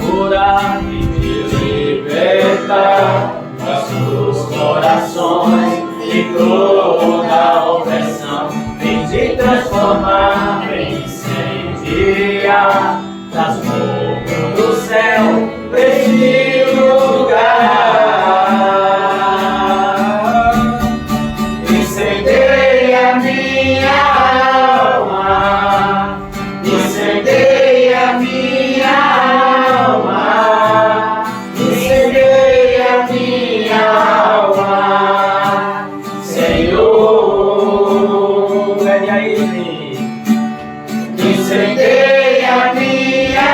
Cura e me liberta nossos corações de toda opressão. Vem te transformar, vem incendiar, traz fogo do céu pra este lugar. Incendeia minha alma, incendeia minha alma, incendeia minha alma, Senhor, vem aí, incendeia minha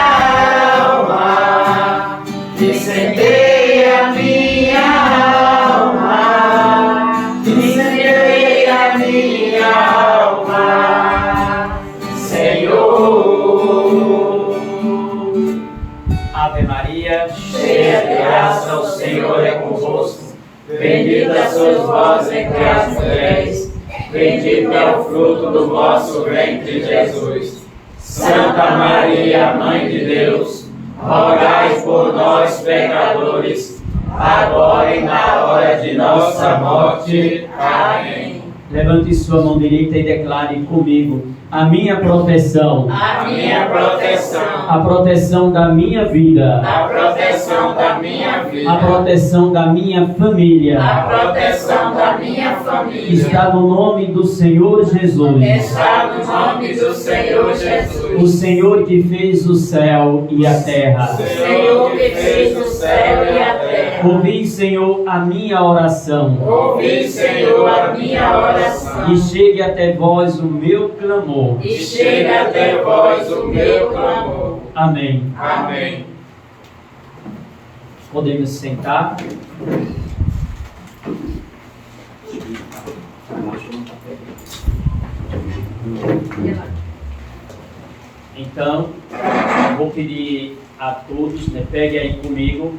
alma, incendeia minha alma, incendeia minha alma, Senhor. Ave Maria, cheia de graça, o Senhor é convosco. Bendita sois vós entre as mulheres, bendito é o fruto do vosso ventre, Jesus. Santa Maria, Mãe de Deus, rogai por nós, pecadores, agora e na hora de nossa morte. Amém. Levante sua mão direita e declare comigo: a minha proteção, A minha proteção, a proteção da minha vida, a proteção da minha vida, a proteção da minha família, a proteção da minha família, está no nome do Senhor Jesus. está no nome do Senhor Jesus. O Senhor que fez o céu e a terra. O Senhor que fez o céu e a terra. Ouvi, Senhor, a minha oração. Ouvi, Senhor, a minha oração. E chegue até vós o meu clamor. E chega até vós o meu clamor. Amém. Amém. Podemos sentar. Então, eu vou pedir a todos, pegue aí comigo,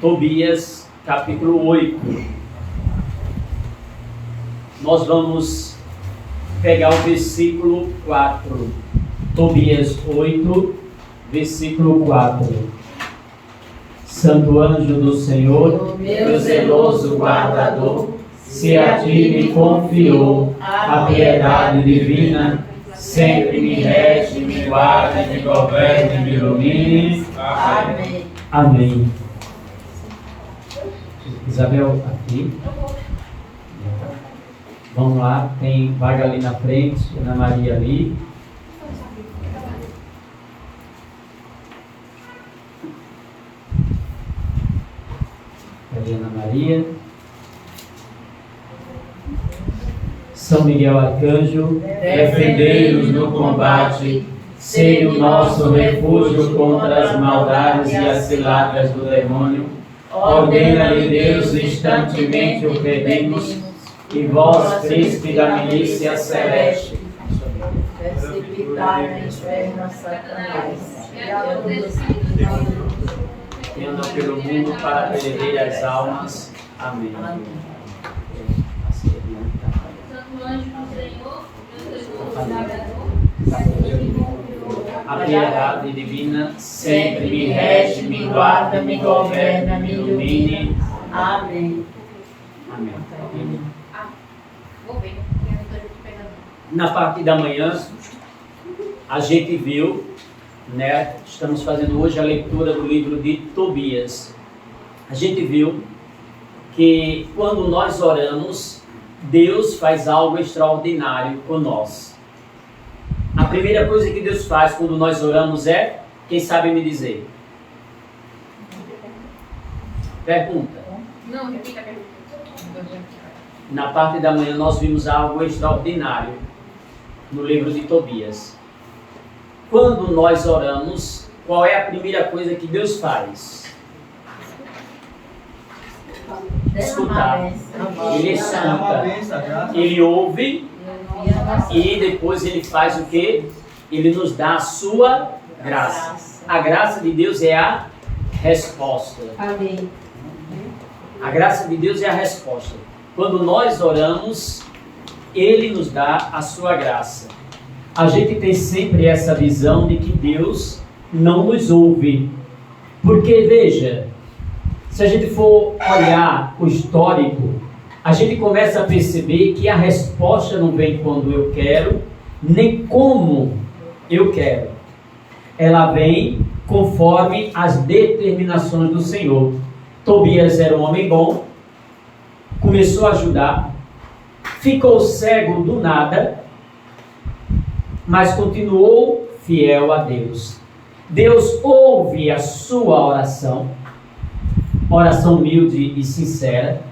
Tobias, capítulo 8. Nós vamos pegar o versículo 4. Tobias 8, versículo 4. Santo anjo do Senhor, meu zeloso guardador, se a ti me confiou a piedade divina, sempre me rege, me guarde, me governe, me ilumine. Amém. Amém. Isabel, aqui. Vamos lá, tem vaga ali na frente, Ana Maria ali. Cadê Ana Maria? São Miguel Arcanjo, defendei-nos no combate, sei o nosso refúgio contra as maldades e as ciladas do demônio. Ordena-lhe Deus instantemente o pedimos, e vós, príncipe da milícia celeste, Precipitai no inferno Satanás, e a todos que andam pelo mundo para perder as almas. Amém. Santo anjo do Senhor, meu Deus, A piedade divina sempre me rege, me guarda, me governa, me ilumine. Amém. Amém. Vou ver, eu estou pegando. Na parte da manhã, a gente viu, estamos fazendo hoje a leitura do livro de Tobias. A gente viu que quando nós oramos, Deus faz algo extraordinário conosco. A primeira coisa que Deus faz quando nós oramos é, quem sabe me dizer? Pergunta. Não, repita a pergunta. na parte da manhã nós vimos algo extraordinário no livro de Tobias. Quando nós oramos, qual é a primeira coisa que Deus faz? Escutar. Ele escuta, ele ouve e depois ele faz o quê? Ele nos dá a sua graça. A graça de Deus é a resposta. Amém. A graça de Deus é a resposta. Quando nós oramos, Ele nos dá a sua graça. A gente tem sempre essa visão de que Deus não nos ouve. Porque, veja, se a gente for olhar o histórico, a gente começa a perceber que a resposta não vem quando eu quero, nem como eu quero. Ela vem conforme as determinações do Senhor. Tobias era um homem bom, começou a ajudar, ficou cego do nada, mas continuou fiel a Deus. Deus ouve a sua oração humilde e sincera.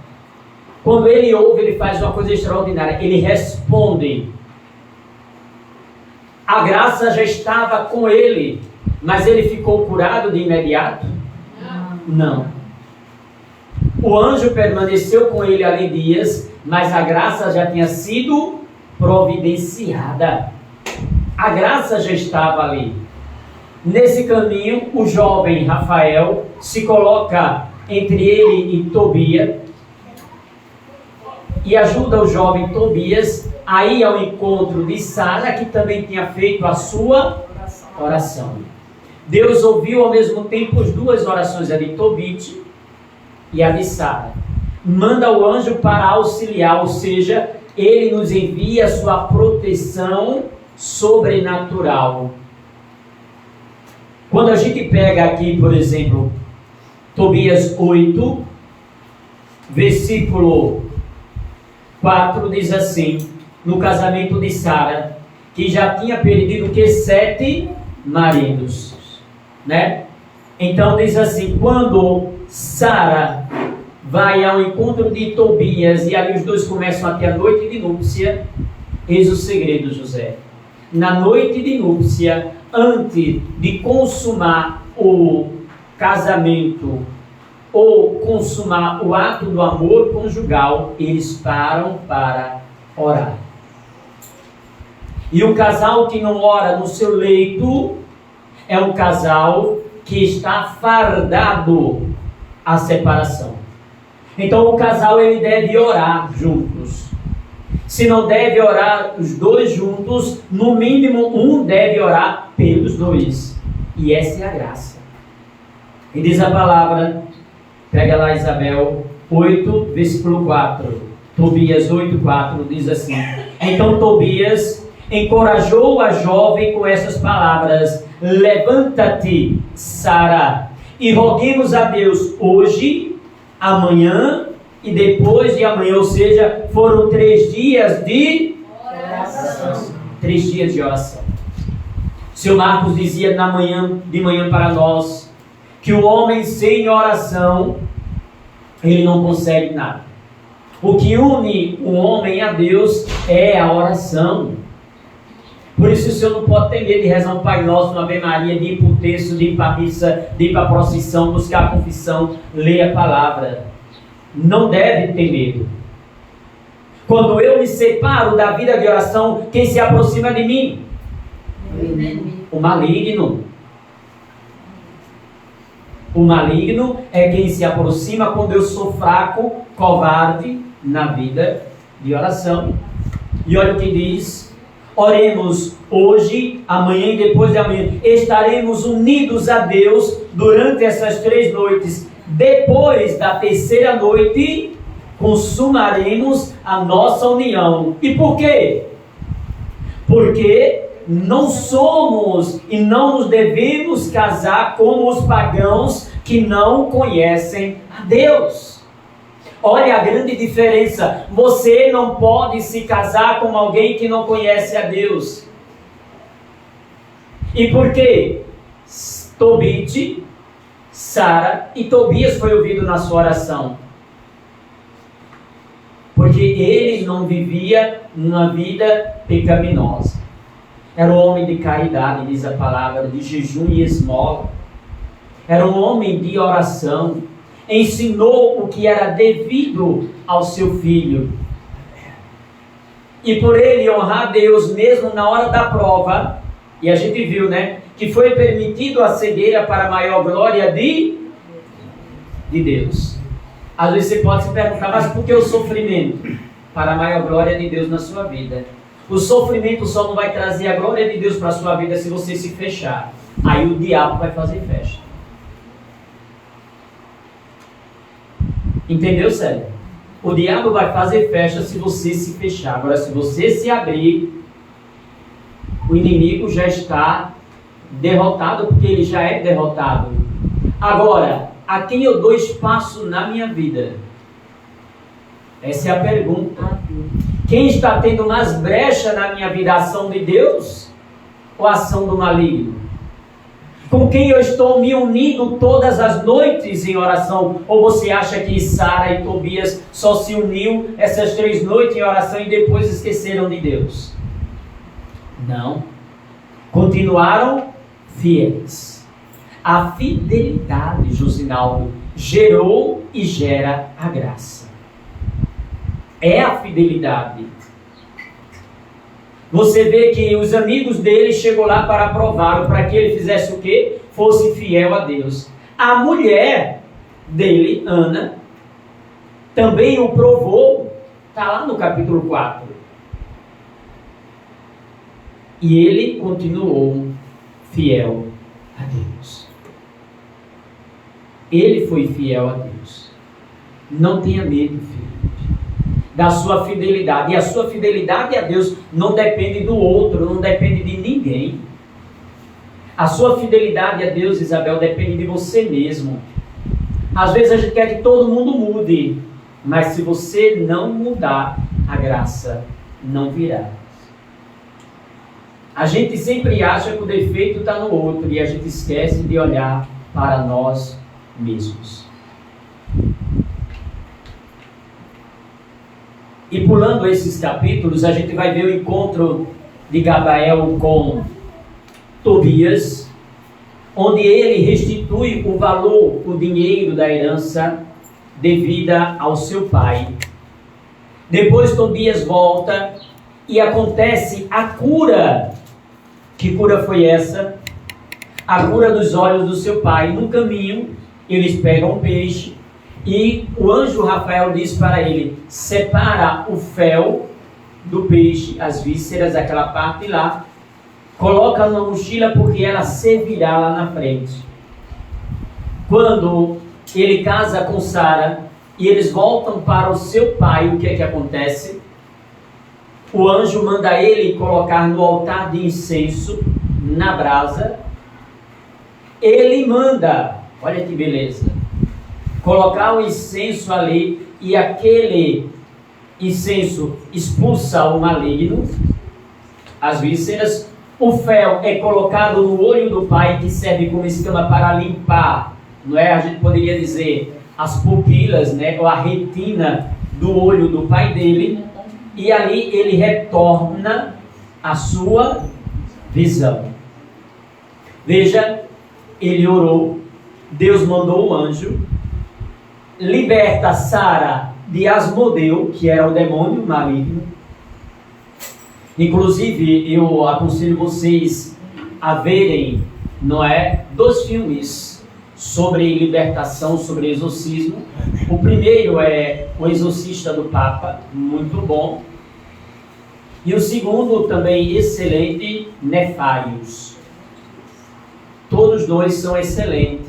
Quando ele ouve, ele faz uma coisa extraordinária, ele responde. A graça já estava com ele, mas ele ficou curado de imediato? Não. O anjo permaneceu com ele ali dias, mas a graça já tinha sido providenciada. A graça já estava ali. Nesse caminho, o jovem Rafael se coloca entre ele e Tobias e ajuda o jovem Tobias a ir ao encontro de Sara, que também tinha feito a sua oração. Deus ouviu ao mesmo tempo as duas orações, a de Tobit e a de Sara. Manda o anjo para auxiliar, ou seja, ele nos envia a sua proteção sobrenatural. Quando a gente pega aqui, por exemplo, Tobias 8, versículo 4, diz assim, no casamento de Sara, que já tinha perdido que 7 maridos, né? Então diz assim, quando Sara vai ao encontro de Tobias e ali os dois começam a ter a noite de núpcia, eis o segredo, José. Na noite de núpcia, antes de consumar o casamento ou consumar o ato do amor conjugal, eles param para orar. E o casal que não ora no seu leito é um casal que está fardado à separação. Então o casal ele deve orar juntos. Se não deve orar os dois juntos, no mínimo um deve orar pelos dois. E essa é a graça. E diz a palavra, pega lá Isabel, 8, versículo 4. Tobias 8, 4 diz assim, então Tobias encorajou a jovem com essas palavras, levanta-te, Sara, e roguemos a Deus hoje, amanhã e depois de amanhã, ou seja, foram 3 dias de oração. 3 dias de oração. Seu Marcos dizia de manhã para nós, que o homem sem oração, ele não consegue nada. O que une o homem a Deus é a oração. Por isso o Senhor não pode ter medo de rezar um Pai Nosso, uma Ave Maria, de ir para o terço, de ir para a missa, de ir para a procissão, buscar a confissão, ler a palavra. Não deve ter medo. Quando eu me separo da vida de oração, quem se aproxima de mim? O maligno. O maligno é quem se aproxima quando eu sou fraco, covarde na vida de oração. E olha o que diz: oremos hoje, amanhã e depois de amanhã. Estaremos unidos a Deus durante essas 3 noites. Depois da 3ª noite, consumaremos a nossa união. E por quê? Porque não somos e não nos devemos casar como os pagãos que não conhecem a Deus. Olha a grande diferença. Você não pode se casar com alguém que não conhece a Deus. E por quê? Tobit, Sara e Tobias foi ouvido na sua oração. porque ele não vivia uma vida pecaminosa. Era um homem de caridade, diz a palavra, de jejum e esmola. Era um homem de oração. Ensinou o que era devido ao seu filho. E por ele honrar Deus mesmo na hora da prova, e a gente viu, né, que foi permitido a cegueira para a maior glória de Deus. Às vezes você pode se perguntar, mas por que o sofrimento? Para a maior glória de Deus na sua vida. O sofrimento só não vai trazer a glória de Deus para a sua vida se você se fechar. Aí o diabo vai fazer festa. Entendeu, Célio? O diabo vai fazer festa se você se fechar. Agora, se você se abrir, o inimigo já está derrotado, porque ele já é derrotado. Agora, a quem eu dou espaço na minha vida? Essa é a pergunta. Quem está tendo mais brecha na minha vida? A ação de Deus ou a ação do maligno? Com quem eu estou me unindo todas as noites em oração? Ou você acha que Sara e Tobias só se uniu essas 3 noites em oração e depois esqueceram de Deus? Não. Continuaram fiéis. A fidelidade, Josinaldo, gerou e gera a graça. É a fidelidade. Você vê que os amigos dele chegou lá para prová-lo, para que ele fizesse o quê? Fosse fiel a Deus. A mulher dele, Ana, também o provou. Está lá no capítulo 4. E ele continuou fiel a Deus. Ele foi fiel a Deus. Não tenha medo, filho, da sua fidelidade. E a sua fidelidade a Deus não depende do outro, não depende de ninguém. A sua fidelidade a Deus, Isabel, depende de você mesmo. Às vezes a gente quer que todo mundo mude, mas se você não mudar, a graça não virá. A gente sempre acha que o defeito está no outro e a gente esquece de olhar para nós mesmos. E pulando esses capítulos, a gente vai ver o encontro de Gabriel com Tobias, onde ele restitui o valor, o dinheiro da herança devida ao seu pai. Depois Tobias volta e acontece a cura. Que cura foi essa? A cura dos olhos do seu pai. No caminho, eles pegam um peixe e o anjo Rafael diz para ele: separa o fel do peixe, as vísceras, aquela parte lá, coloca numa mochila porque ela servirá lá na frente. Quando ele casa com Sara e eles voltam para o seu pai, o que é que acontece? O anjo manda ele colocar no altar de incenso, na brasa. Ele manda, olha que beleza, colocar o incenso ali, e aquele incenso expulsa o maligno, as vísceras. O fel é colocado no olho do pai, que serve como escama para limpar, não é? A gente poderia dizer as pupilas, né? Ou a retina do olho do pai dele. E ali ele retorna a sua visão. Veja, ele orou, Deus mandou o anjo, liberta Sara de Asmodeu, que era o demônio maligno. Inclusive, eu aconselho vocês a verem, não é, 2 filmes sobre libertação, sobre exorcismo. O primeiro é O Exorcista do Papa, muito bom. E o segundo, também excelente, Nefários. Todos 2 são excelentes.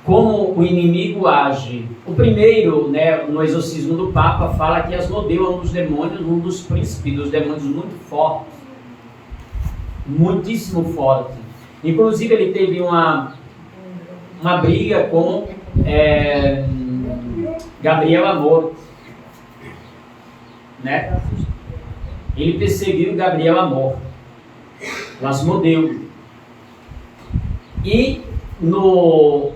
Como o inimigo age. O primeiro, né, no Exorcismo do Papa, fala que Asmodeu é um dos demônios, um dos príncipes dos demônios muito forte. Muitíssimo forte. Inclusive ele teve uma briga com Gabriel Amor, né? Ele perseguiu Gabriel Amor, o Asmodeu. E no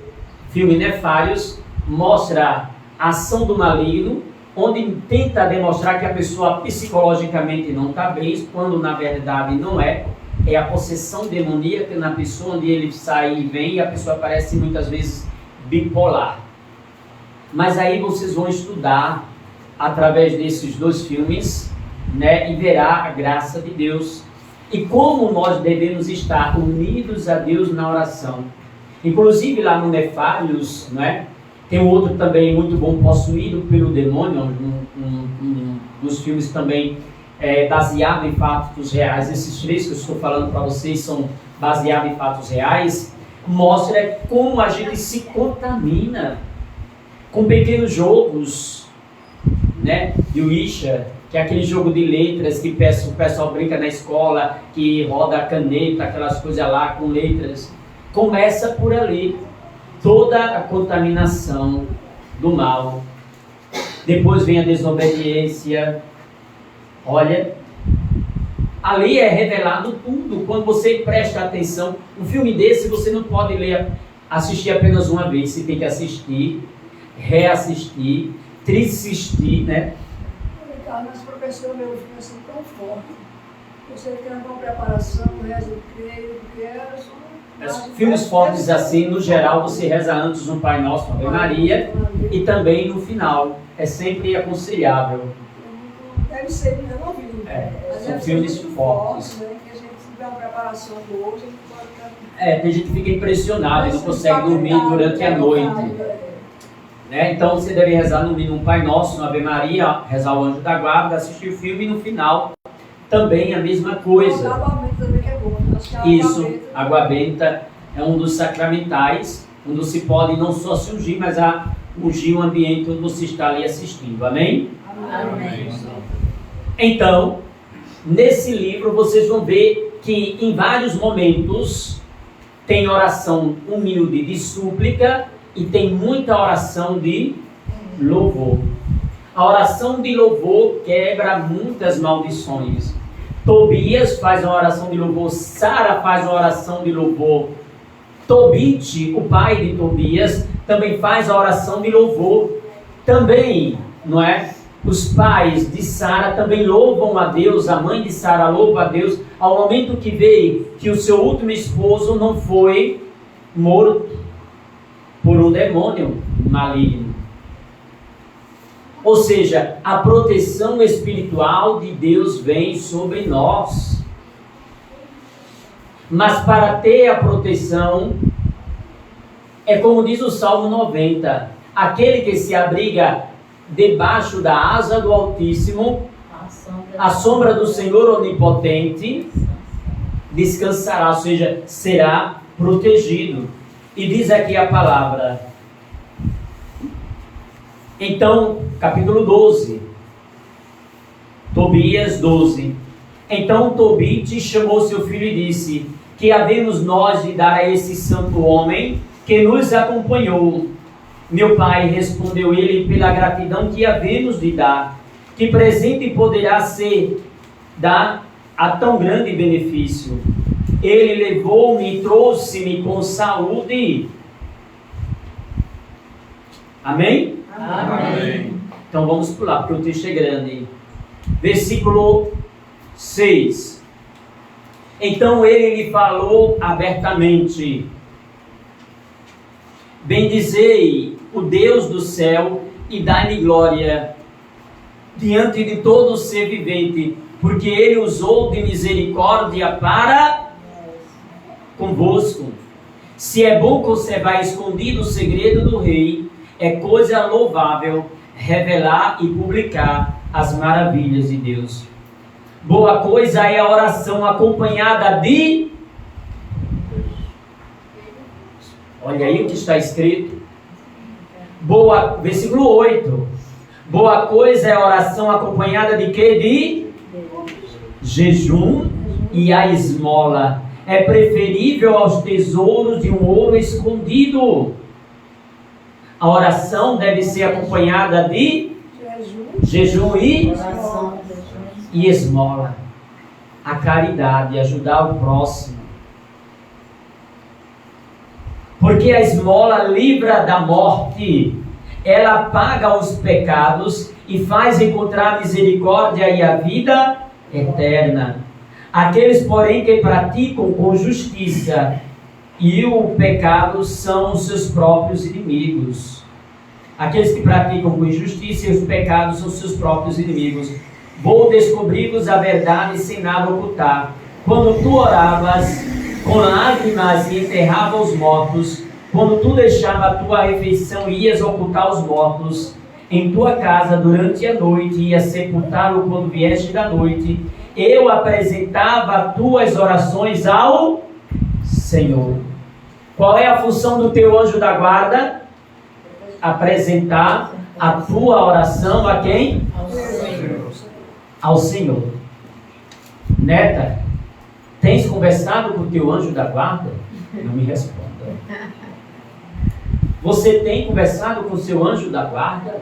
filme Nefários mostra a ação do maligno, onde tenta demonstrar que a pessoa psicologicamente não está bem, quando na verdade não é. É a possessão demoníaca na pessoa, onde ele sai e vem, e a pessoa parece muitas vezes bipolar. Mas aí vocês vão estudar através desses 2 filmes, né, e verá a graça de Deus e como nós devemos estar unidos a Deus na oração. Inclusive lá no Nefários, né, tem um outro também muito bom, Possuído pelo Demônio, um dos filmes também baseado em fatos reais. Esses 3 que eu estou falando para vocês são baseados em fatos reais. Mostra como a gente se contamina com pequenos jogos, né, de Ouija, que é aquele jogo de letras que o pessoal brinca na escola, que roda a caneta, aquelas coisas lá com letras. Começa por ali toda a contaminação do mal. Depois vem a desobediência. Olha, ali é revelado tudo. Quando você presta atenção, um filme desse você não pode assistir apenas uma vez. Você tem que assistir, reassistir, trisistir, né? Mas professor, meu filme é assim tão forte. Você tem uma preparação, reza o creio, filmes fortes assim, no geral, você reza antes um Pai Nosso, Ave Maria, e também no final. É sempre aconselhável. Deve ser, eu não vi. São filmes fortes. Né? Que a gente tiver uma preparação boa, a gente pode... Tem gente que fica impressionada e não consegue dormir durante a noite. Né? Então você deve rezar no mínimo um Pai Nosso, uma Ave Maria, rezar o Anjo da Guarda, assistir o filme e no final também a mesma coisa. Isso, água benta é um dos sacramentais, onde se pode não só se ungir, mas a ungir o ambiente onde você está ali assistindo. Amém? Amém. Então, nesse livro vocês vão ver que em vários momentos tem oração humilde de súplica e tem muita oração de louvor. A oração de louvor quebra muitas maldições. Tobias faz uma oração de louvor, Sara faz uma oração de louvor, Tobit, o pai de Tobias, também faz a oração de louvor. Também, não é? Os pais de Sara também louvam a Deus, a mãe de Sara louva a Deus, ao momento que vê que o seu último esposo não foi morto por um demônio maligno. Ou seja, a proteção espiritual de Deus vem sobre nós. Mas para ter a proteção, é como diz o Salmo 90, aquele que se abriga debaixo da asa do Altíssimo, a sombra do Senhor Onipotente, descansará, ou seja, será protegido. E diz aqui a palavra. Então, capítulo 12, Tobias 12. Então Tobit chamou seu filho e disse: que havemos nós de dar a esse santo homem que nos acompanhou? Meu pai, respondeu ele, pela gratidão que havemos de dar. Que presente poderá ser dar a tão grande benefício? Ele levou-me e trouxe-me com saúde. Amém? Amém. Então vamos pular, porque o texto é grande. Versículo 6. Então ele lhe falou abertamente: bendizei o Deus do céu e dai-lhe glória diante de todo ser vivente, porque ele usou de misericórdia para convosco. Se é bom conservar escondido o segredo do rei, é coisa louvável revelar e publicar as maravilhas de Deus. Boa coisa é a oração acompanhada de... Olha aí o que está escrito. Versículo 8. Boa coisa é a oração acompanhada de quê? De jejum e a esmola. É preferível aos tesouros de um ouro escondido. A oração deve ser acompanhada de jejum e esmola. A caridade, ajudar o próximo. Porque a esmola livra da morte. Ela apaga os pecados e faz encontrar misericórdia e a vida eterna. Aqueles, porém, que praticam com justiça e o pecado são os seus próprios inimigos. Aqueles que praticam com injustiça e os pecados são os seus próprios inimigos. Vou descobrir-vos a verdade sem nada ocultar. Quando tu oravas com lágrimas e enterrava os mortos, quando tu deixava a tua refeição e ias ocultar os mortos em tua casa durante a noite e ias sepultá-lo quando vieste da noite, eu apresentava tuas orações ao Senhor. Qual é a função do teu anjo da guarda? Apresentar a tua oração a quem? Ao Senhor. Ao Senhor. Neta, tens conversado com o teu anjo da guarda? Não me responda. Você tem conversado com o seu anjo da guarda?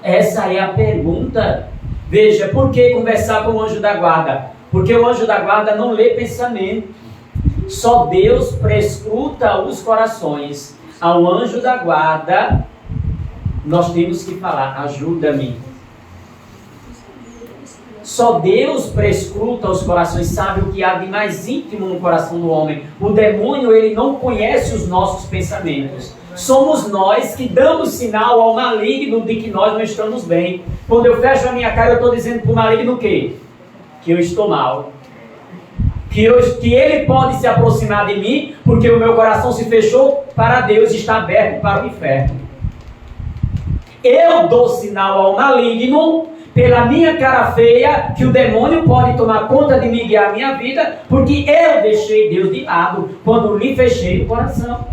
Essa é a pergunta. Veja, por que conversar com o anjo da guarda? Porque o anjo da guarda não lê pensamento. Só Deus prescruta os corações. Ao anjo da guarda, nós temos que falar: ajuda-me. Só Deus prescruta os corações, sabe o que há de mais íntimo no coração do homem. O demônio, ele não conhece os nossos pensamentos. Somos nós que damos sinal ao maligno de que nós não estamos bem. Quando eu fecho a minha cara, eu estou dizendo para o maligno o quê? Que eu estou mal. Que ele pode se aproximar de mim, porque o meu coração se fechou para Deus e está aberto para o inferno. Eu dou sinal ao maligno, pela minha cara feia, que o demônio pode tomar conta de mim e guiar a minha vida, porque eu deixei Deus de lado quando lhe fechei o coração.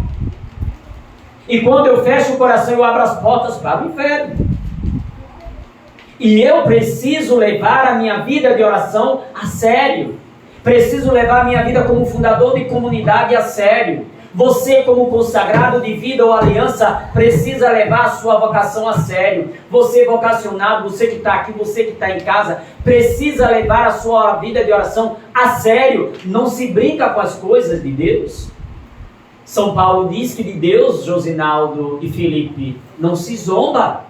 E quando eu fecho o coração, eu abro as portas para o inferno. E eu preciso levar a minha vida de oração a sério. Preciso levar a minha vida como fundador de comunidade a sério. Você, como consagrado de vida ou aliança, precisa levar a sua vocação a sério. Você vocacionado, você que está aqui, você que está em casa, precisa levar a sua vida de oração a sério. Não se brinca com as coisas de Deus. São Paulo diz que de Deus, Josinaldo e Felipe, não se zomba.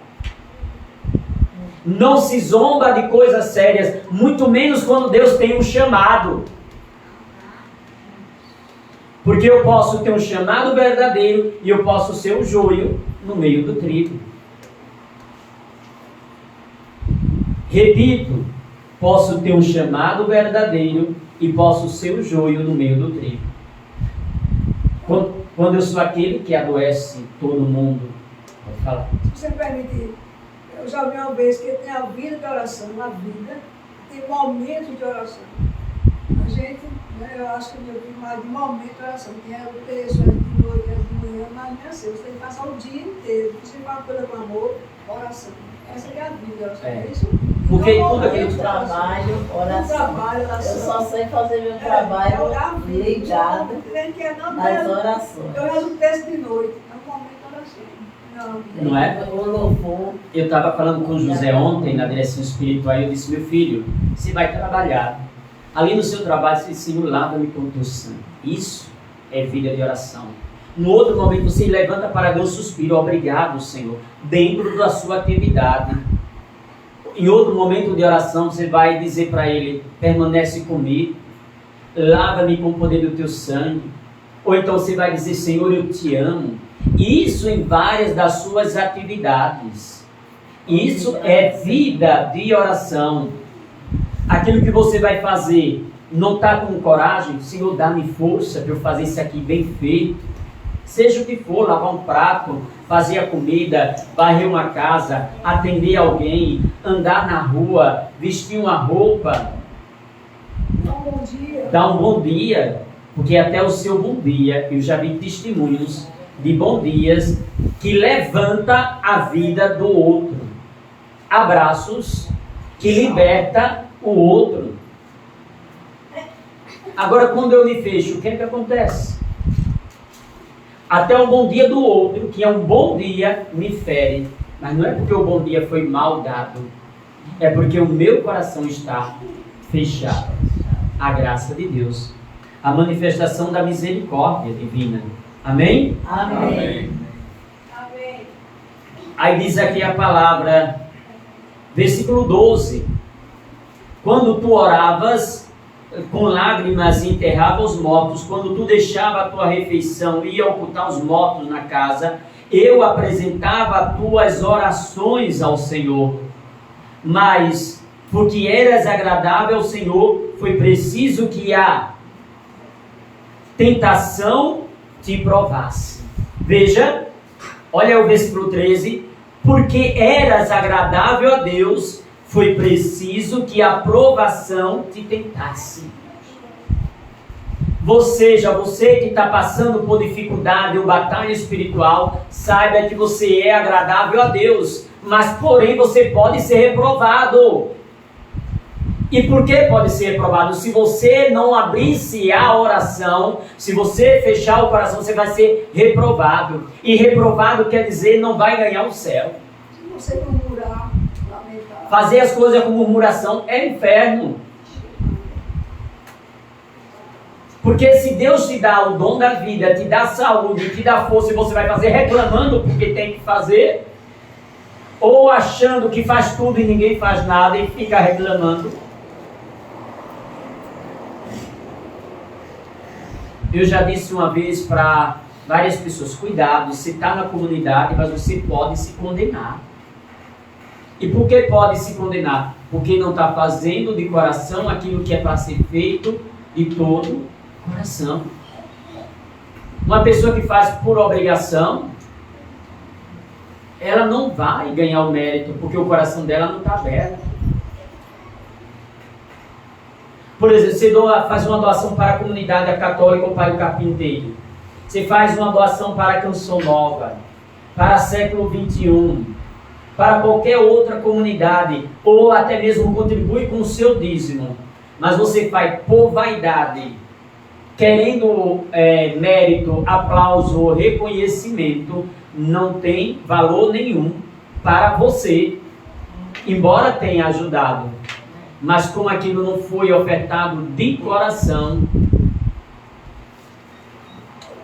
Não se zomba de coisas sérias, muito menos quando Deus tem um chamado. Porque eu posso ter um chamado verdadeiro e eu posso ser o joio no meio do trigo. Repito, posso ter um chamado verdadeiro e posso ser o joio no meio do trigo. Quando eu sou aquele que adoece todo mundo, pode falar. Se você permitir, eu já vi uma vez que tem a vida de oração na vida, tem momento de oração. A gente, eu acho que eu vi mais de momento de oração. Tem o texto, de noite, de manhã, mas não é assim. Você tem que passar o dia inteiro. Você faz uma coisa com amor, oração. Essa é a vida de oração. É isso? Porque então, tudo aquilo Eu trabalho, oração. Eu só sei fazer meu trabalho ligado nas orações. Eu rezo o texto de noite. É um momento de oração. Não é? O louvor. Eu estava falando com o José ontem na direção espiritual e eu disse: meu filho, você vai trabalhar. Ali no seu trabalho você diz: Senhor, lava-me com o teu sangue. Isso é vida de oração. No outro momento você levanta para Deus, suspiro: obrigado, Senhor, dentro da sua atividade. Em outro momento de oração você vai dizer para Ele: permanece comigo, lava-me com o poder do teu sangue. Ou então você vai dizer: Senhor, eu te amo. Isso em várias das suas atividades. Isso é vida de oração. Aquilo que você vai fazer, não está com coragem? Senhor, dá-me força para eu fazer isso aqui bem feito. Seja o que for, lavar um prato, fazer a comida, varrer uma casa, atender alguém, andar na rua, vestir uma roupa. Dá um bom dia. Dá um bom dia, porque até o seu bom dia, eu já vi testemunhos de bom dias que levanta a vida do outro. Abraços que liberta o outro. Agora, quando eu me fecho, o que é que acontece? Até o bom dia do outro, que é um bom dia, me fere. Mas não é porque o bom dia foi mal dado, é porque o meu coração está fechado. A graça de Deus, a manifestação da misericórdia divina. Amém? Amém. Amém. Aí diz aqui a palavra Versículo 12. Quando tu oravas com lágrimas e enterrava os mortos, quando tu deixava a tua refeição e ia ocultar os mortos na casa, eu apresentava tuas orações ao Senhor. Mas, porque eras agradável ao Senhor, foi preciso que a tentação te provasse. Veja, olha o versículo 13. Porque eras agradável a Deus, foi preciso que a provação te tentasse. Você que está passando por dificuldade ou batalha espiritual, saiba que você é agradável a Deus, mas porém você pode ser reprovado. E por que pode ser reprovado? Se você não abrisse a oração, se você fechar o coração, você vai ser reprovado. E reprovado quer dizer não vai ganhar o céu. Se você murmurar, lamentar. Fazer as coisas com murmuração é inferno. Porque se Deus te dá o dom da vida, te dá saúde, te dá força, e você vai fazer reclamando porque tem que fazer, ou achando que faz tudo e ninguém faz nada e fica reclamando. Eu já disse uma vez para várias pessoas, cuidado, você está na comunidade, mas você pode se condenar. E por que pode se condenar? Porque não está fazendo de coração aquilo que é para ser feito de todo coração. Uma pessoa que faz por obrigação, ela não vai ganhar o mérito, porque o coração dela não está aberto. Por exemplo, você faz uma doação para a comunidade católica ou para o carpinteiro. Você faz uma doação para a Canção Nova, para século XXI, para qualquer outra comunidade, ou até mesmo contribui com o seu dízimo. Mas você faz por vaidade, querendo mérito, aplauso ou reconhecimento, não tem valor nenhum para você, embora tenha ajudado. Mas como aquilo não foi ofertado de coração,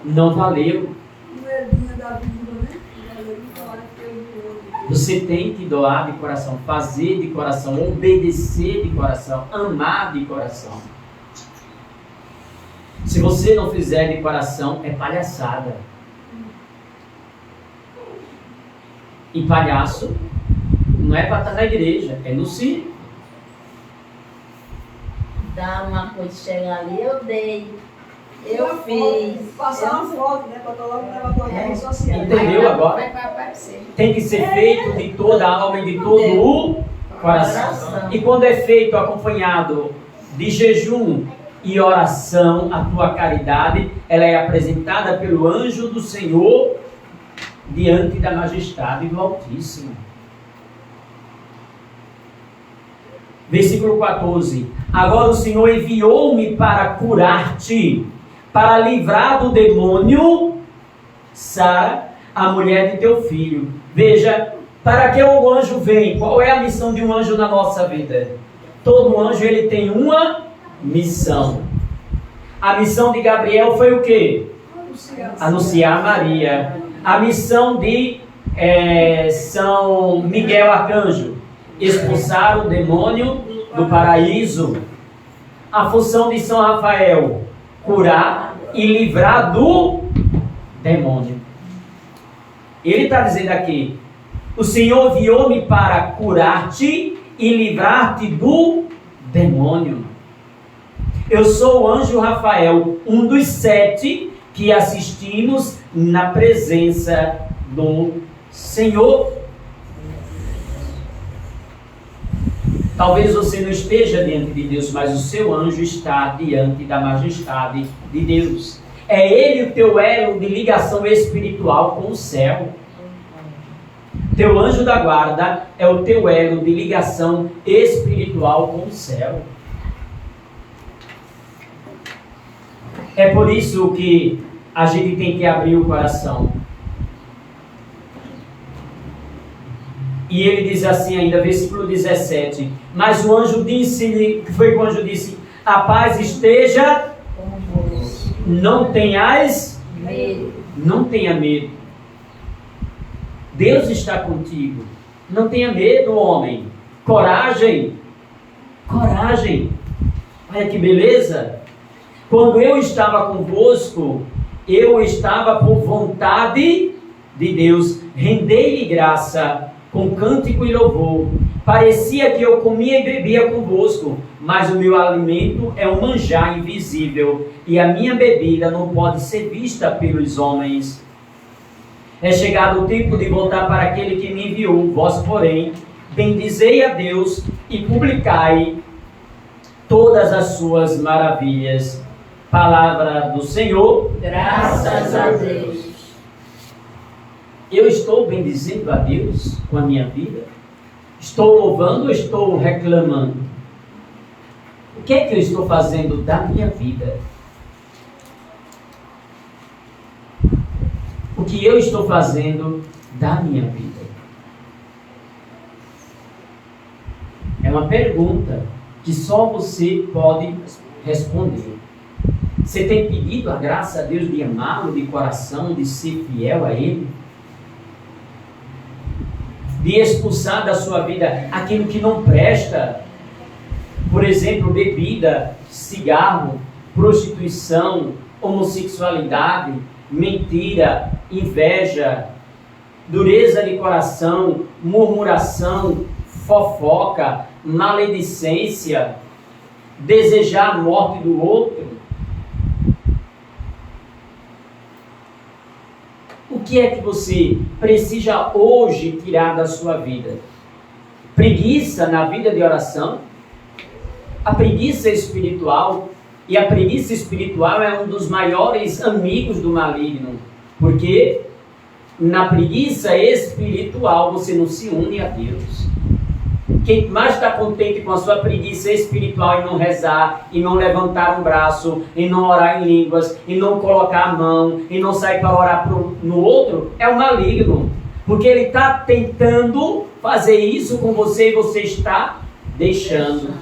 não valeu. Você tem que doar de coração, fazer de coração, obedecer de coração, amar de coração. Se você não fizer de coração, é palhaçada. E palhaço não é para estar na igreja, é no circo. Dá uma coisa, chega ali, eu dei. Eu Uma fiz. foto, passar uma foto, né? Para logo levar para a rede social. Entendeu agora? Vai aparecer. Tem que ser feito de toda a alma e de todo o coração. E quando é feito acompanhado de jejum e oração, a tua caridade, ela é apresentada pelo anjo do Senhor diante da majestade do Altíssimo. Versículo 14. Agora o Senhor enviou-me para curar-te, para livrar do demônio Sara, a mulher de teu filho. Veja, para que o anjo vem? Qual é a missão de um anjo na nossa vida? Todo anjo ele tem uma missão. A missão de Gabriel foi o quê? Anunciar Maria. A missão de São Miguel Arcanjo, expulsar o demônio do paraíso. A função de São Rafael, curar e livrar do demônio. Ele está dizendo aqui, o Senhor enviou-me para curar-te e livrar-te do demônio. Eu sou o anjo Rafael, um dos 7 que assistimos na presença do Senhor. Talvez você não esteja diante de Deus, mas o seu anjo está diante da majestade de Deus. É ele o teu elo de ligação espiritual com o céu. Teu anjo da guarda é o teu elo de ligação espiritual com o céu. É por isso que a gente tem que abrir o coração. E ele diz assim ainda, versículo 17. Mas o anjo disse-lhe, que foi que o anjo disse? A paz esteja, não tenhas medo. Não tenha medo. Deus está contigo. Não tenha medo, homem. Coragem. Coragem. Olha que beleza. Quando eu estava convosco, eu estava por vontade de Deus. Rendei-lhe graça com cântico e louvor. Parecia que eu comia e bebia convosco, mas o meu alimento é um manjar invisível, e a minha bebida não pode ser vista pelos homens. É chegado o tempo de voltar para aquele que me enviou. Vós, porém, bendizei a Deus e publicai todas as suas maravilhas. Palavra do Senhor. Graças a Deus. Eu estou bendizendo a Deus com a minha vida? Estou louvando ou estou reclamando? O que é que eu estou fazendo da minha vida? O que eu estou fazendo da minha vida? É uma pergunta que só você pode responder. Você tem pedido a graça a Deus de amá-lo de coração, de ser fiel a Ele? De expulsar da sua vida aquilo que não presta? Por exemplo, bebida, cigarro, prostituição, homossexualidade, mentira, inveja, dureza de coração, murmuração, fofoca, maledicência, desejar a morte do outro. O que é que você precisa hoje tirar da sua vida? Preguiça na vida de oração? A preguiça espiritual. E a preguiça espiritual é um dos maiores amigos do maligno. Porque na preguiça espiritual você não se une a Deus. Quem mais está contente com a sua preguiça espiritual em não rezar, em não levantar um braço, em não orar em línguas, em não colocar a mão, em não sair para orar no outro, é o maligno. Porque ele está tentando fazer isso com você e você está deixando.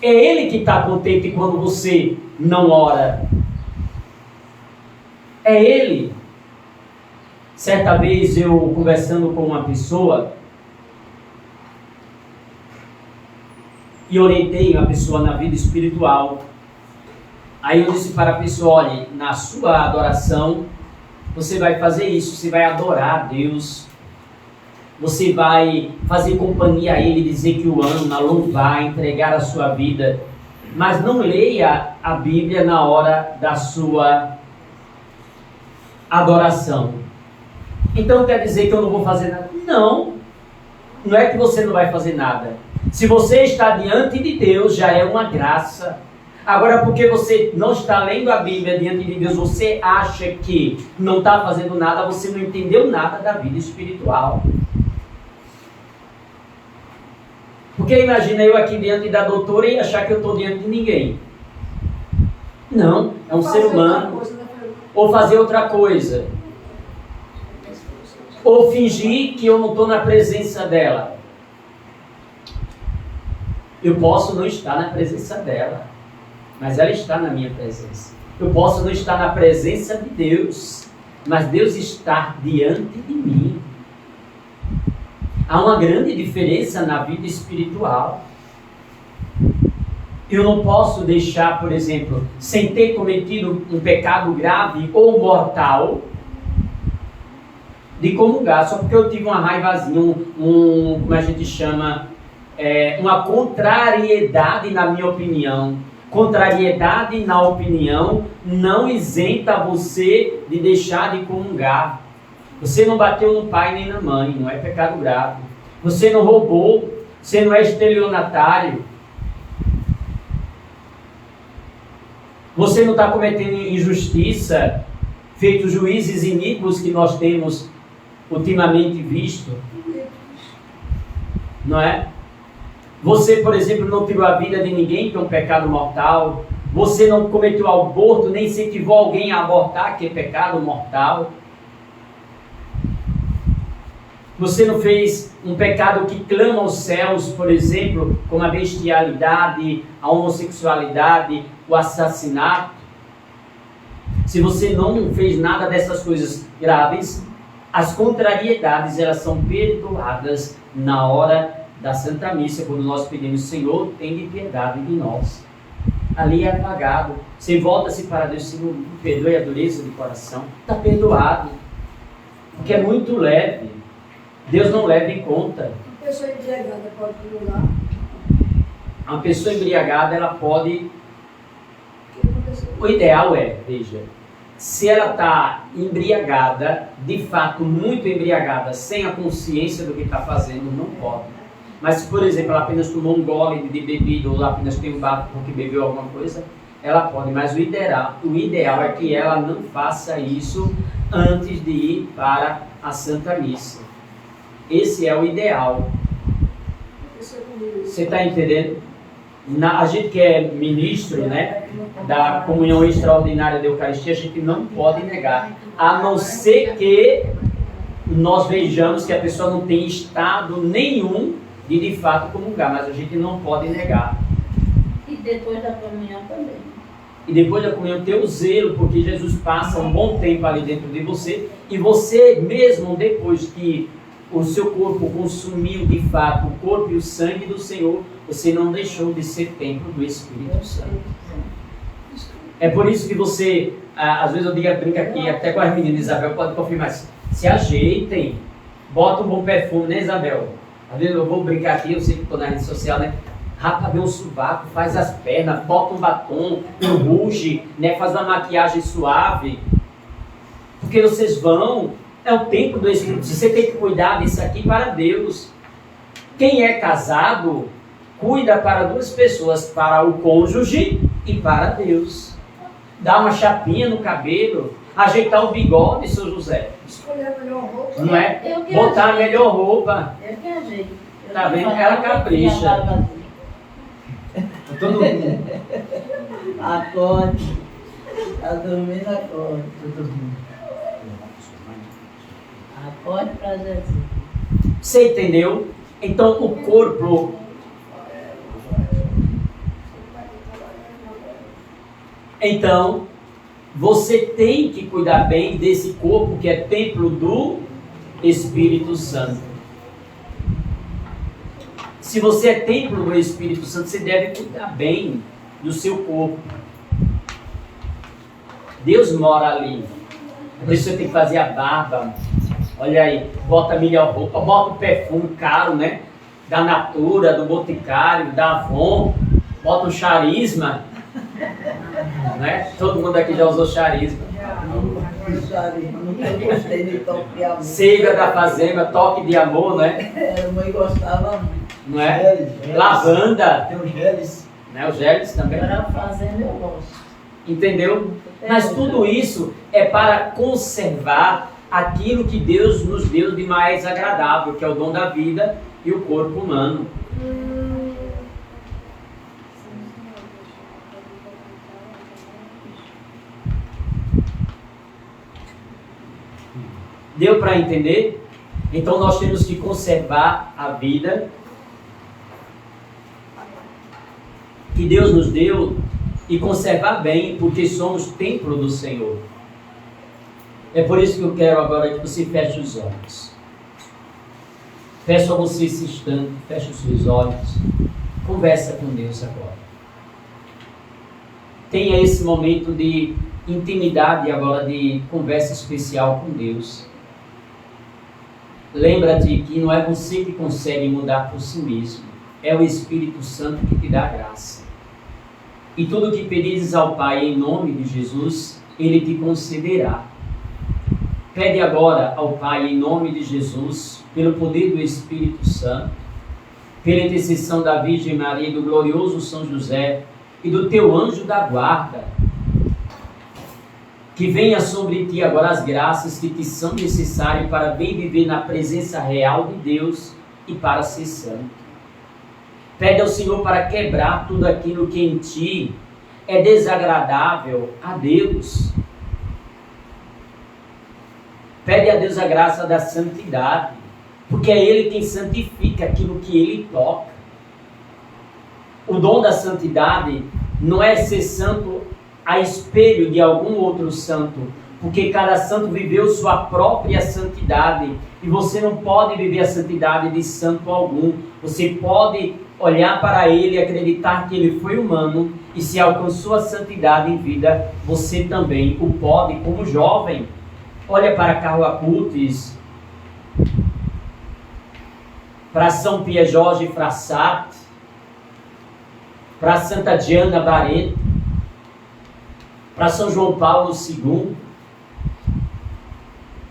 É ele que está contente quando você não ora. É ele. Certa vez eu conversando com uma pessoa, e orientei a pessoa na vida espiritual. Aí eu disse para a pessoa, olha, na sua adoração, você vai fazer isso, você vai adorar a Deus, você vai fazer companhia a Ele, dizer que o ama, louvar, entregar a sua vida, mas não leia a Bíblia na hora da sua adoração. Então quer dizer que eu não vou fazer nada? Não, não é que você não vai fazer nada. Se você está diante de Deus, já é uma graça. Agora, porque você não está lendo a Bíblia diante de Deus, você acha que não está fazendo nada, você não entendeu nada da vida espiritual. Porque imagina eu aqui diante da doutora e achar que eu estou diante de ninguém. Não, é um ser humano. Ou fazer outra coisa. Ou fingir que eu não estou na presença dela. Eu posso não estar na presença dela, mas ela está na minha presença. Eu posso não estar na presença de Deus, mas Deus está diante de mim. Há uma grande diferença na vida espiritual. Eu não posso deixar, por exemplo, sem ter cometido um pecado grave ou mortal, de comungar, só porque eu tive uma raivazinha, como a gente chama, uma contrariedade na minha opinião. Contrariedade na opinião não isenta você de deixar de comungar. Você não bateu no pai nem na mãe, não é pecado grave. Você não roubou, você não é estelionatário. Você não está cometendo injustiça, feito juízes iníquos que nós temos ultimamente visto. Não é? Você, por exemplo, não tirou a vida de ninguém, que é um pecado mortal. Você não cometeu aborto, nem incentivou alguém a abortar, que é pecado mortal. Você não fez um pecado que clama aos céus, por exemplo, como a bestialidade, a homossexualidade, o assassinato. Se você não fez nada dessas coisas graves, As contrariedades, elas são perdoadas na hora da Santa Missa, quando nós pedimos, Senhor, tem piedade de nós. Ali é apagado. Você volta-se para Deus, Senhor, perdoe a dureza de coração. Está perdoado. Porque é muito leve. Deus não leva em conta. Uma pessoa embriagada pode pular. Uma pessoa embriagada, ela pode... O que aconteceu? O ideal é, veja, se ela está embriagada, de fato muito embriagada, sem a consciência do que está fazendo, não pode. Mas se, por exemplo, ela apenas tomou um gole de bebida ou apenas tem um bafo porque bebeu alguma coisa, ela pode. Mas o ideal é que ela não faça isso antes de ir para a Santa Missa. Esse é o ideal. Você está entendendo? A gente que é ministro, né, da comunhão extraordinária da Eucaristia, a gente não pode negar. A não ser que nós vejamos que a pessoa não tem estado nenhum de fato comungar, mas a gente não pode negar. E depois da comunhão também. E depois da comunhão ter o zelo, porque Jesus passa um bom tempo ali dentro de você, e você mesmo, depois que o seu corpo consumiu de fato o corpo e o sangue do Senhor, você não deixou de ser templo do Espírito Santo. É por isso que você, às vezes eu brinco aqui, até com as meninas, Isabel pode confirmar, se ajeitem, bota um bom perfume, né, Isabel? Às vezes eu vou brincar aqui, eu sei que estou na rede social, né? Rapa bem um sovaco, faz as pernas, bota um batom, um rouge, né? Faz uma maquiagem suave. Porque vocês vão, é o tempo do Espírito. Você tem que cuidar disso aqui para Deus. Quem é casado, cuida para duas pessoas, para o cônjuge e para Deus. Dá uma chapinha no cabelo, ajeitar o bigode, seu José. Escolher a melhor roupa. Não é? Botar a melhor roupa. Eu que ajeito. Tá vendo? Ela capricha. Todo mundo. Acorde. Tá dormindo, acorde. Acorde para Jesus. Você entendeu? Então o corpo... Então, você tem que cuidar bem desse corpo que é templo do Espírito Santo. Se você é templo do Espírito Santo, você deve cuidar bem do seu corpo. Deus mora ali. Por isso você tem que fazer a barba. Olha aí, bota a melhor roupa, bota o perfume caro, né? Da Natura, do Boticário, da Avon, bota um charisma. Né? Todo mundo aqui já usou charisma. Nunca gostei de toque de amor. Seiva da fazenda, toque de amor, né? A mãe gostava muito. Não é? Geles. Lavanda, Tem os geles. né? Os geles também. Agora fazendo eu gosto. Entendeu? Mas tudo isso é para conservar aquilo que Deus nos deu de mais agradável, que é o dom da vida e o corpo humano. Deu para entender? Então nós temos que conservar a vida que Deus nos deu e conservar bem, porque somos templo do Senhor. É por isso que eu quero agora que você feche os olhos. Peço a você esse instante, feche os seus olhos, conversa com Deus agora. Tenha esse momento de intimidade agora, de conversa especial com Deus. Lembra-te que não é você que consegue mudar por si mesmo, é o Espírito Santo que te dá graça. E tudo que pedires ao Pai em nome de Jesus, Ele te concederá. Pede agora ao Pai em nome de Jesus, pelo poder do Espírito Santo, pela intercessão da Virgem Maria e do glorioso São José e do teu anjo da guarda, que venha sobre ti agora as graças que te são necessárias para bem viver na presença real de Deus e para ser santo. Pede ao Senhor para quebrar tudo aquilo que em ti é desagradável a Deus. Pede a Deus a graça da santidade, porque é Ele quem santifica aquilo que Ele toca. O dom da santidade não é ser santo a espelho de algum outro santo, porque cada santo viveu sua própria santidade. E você não pode viver a santidade de santo algum. Você pode olhar para ele e acreditar que ele foi humano, e se alcançou a santidade em vida, você também o pode, como jovem. Olha para Carlo Acutis, para São Pierre Jorge Frassat, para Santa Diana Barreto, para São João Paulo II,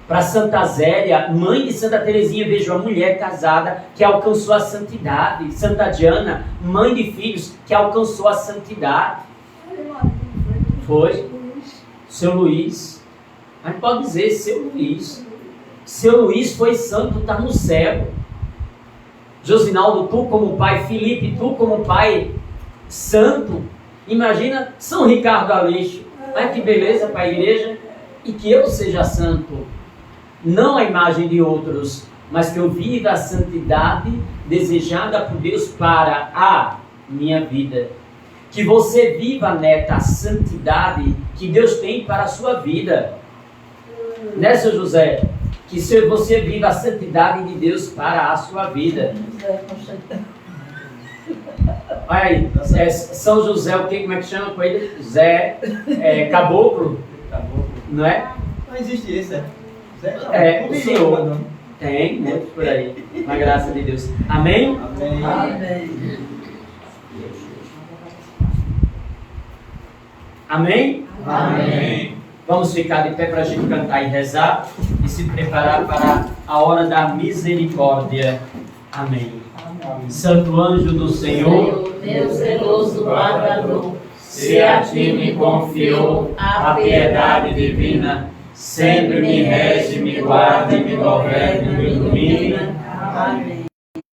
para Santa Zélia, mãe de Santa Teresinha. Veja, uma mulher casada que alcançou a santidade. Santa Diana, mãe de filhos que alcançou a santidade. Foi. Seu Luís. A gente pode dizer seu Luís. Seu Luís foi santo, está no céu. Josinaldo, tu como pai. Felipe, tu como pai santo. Imagina São Ricardo Aleixo. Ai, que beleza para a igreja. E que eu seja santo. Não a imagem de outros, mas que eu viva a santidade desejada por Deus para a minha vida. Que você viva, neta, a santidade que Deus tem para a sua vida. Né, seu José? Que você viva a santidade de Deus para a sua vida. Olha aí, São José, como é que chama com ele? Zé Caboclo, não é? Não existe isso, O Senhor tem muitos por aí, com a graça de Deus. Amém? Amém. Amém. Amém? Amém. Vamos ficar de pé para a gente cantar e rezar e se preparar para a hora da misericórdia. Amém. Santo anjo do Senhor, meu zeloso guardador, se a ti me confiou a piedade divina, sempre me rege, me guarde, me governe, me ilumine. Amém.